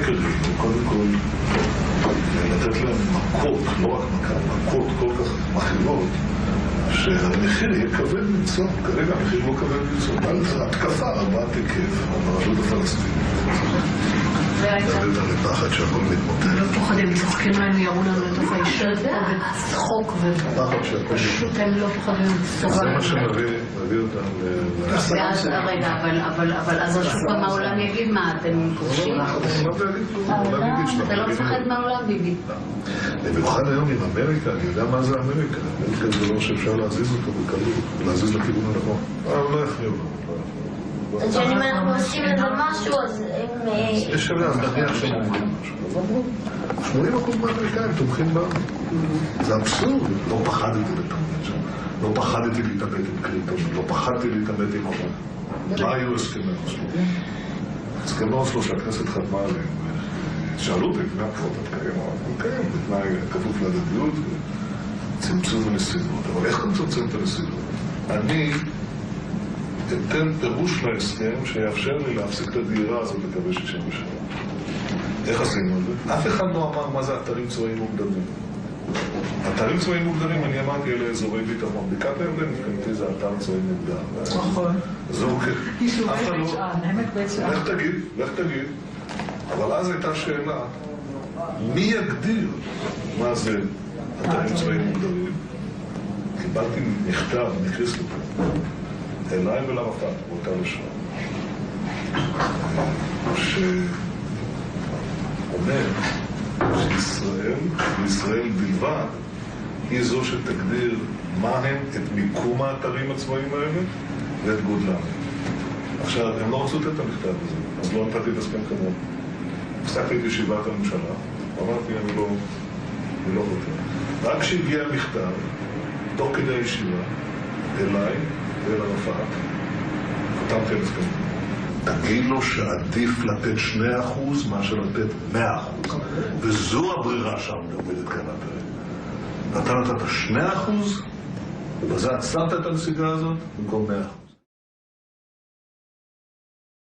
ההקרים, קודם כל, לתת להם מכות, לא רק מכות כל כך מכירות, שהמחיר יהיה כבד מנשוא. כרגע המחיר לא כבד מנשוא. על התקפה רבת היקף ברשות הפלסטינית. זה לפחד שהכל מתמוטט. לא פוחדים, צוחקים להם, יראו לנו לתוך הישרת פה וצחוק ופשוט הם לא פוחדים. זה מה שמביא אותם רגע, אבל אז שוב פעם העולם יגיד מה, אתם כובשים? אתה לא מפחד מהעולם, ביבי. במיוחד היום עם אמריקה, אני יודע מה זה אמריקה. אמריקה זה דבר שאפשר להזיז אותו בקלות, להזיז לכיוון הנכון. לא יפריעו לנו. אז אם אנחנו עושים לזה משהו, אז הם... יש שווה, אז נניח שהם אומרים משהו. 80% מהאמריקאים תומכים בנו. זה אבסורד. לא פחדתי לתעמת שם. לא פחדתי להתאבד עם קלינטון. לא פחדתי להתאבד עם אובמה. מה היו הסכמי אוסלו? הסכמי אוסלו שהכנסת חתמה עליהם. שאלו אותי, מה כבוד את קיים? כן, בתנאי כפוף להדדיות וצמצום הנסיבות. אבל איך אתה מצמצם את הנסיבות? אני אתן פירוש להסכם שיאפשר לי להפסיק את הדהירה הזאת לקווי 67. איך עשינו את זה? אף אחד לא אמר מה זה אתרים צבאיים מוגדרים. אתרים צבאיים מוגדרים, אני אמרתי, אלה אזורי ביטחון. בקעת הירדן, מבחינתי זה אתר צבאי מוגדר. נכון. זה אוקיי. יישובי בית שאן, עמק בית שאן. לך תגיד. אבל אז הייתה שאלה, מי יגדיר מה זה אתרים צבאיים מוגדרים? קיבלתי מכתב מקריסטופר אליי ולערפאת באותה לשון, שאומר שישראל בלבד היא זו שתגדיר מה הם את מיקום האתרים הצבאיים האלה ואת גודלם. עכשיו, הם לא רצו לתת את המכתב הזה, אז לא נתתי את הסכם כמובן. הפסקתי את ישיבת הממשלה, אמרתי, אני לא חותר. רק כשהגיע המכתב, תוך כדי הישיבה, אליי ואל ערפאת, חתמתי על הסכם. תגיד לו שעדיף לתת 2% מאשר לתת 100%. וזו הברירה שעומדת כאן הפרק. אתה נתת 2%, ובזה עצרת את הנסיגה הזאת במקום 100%.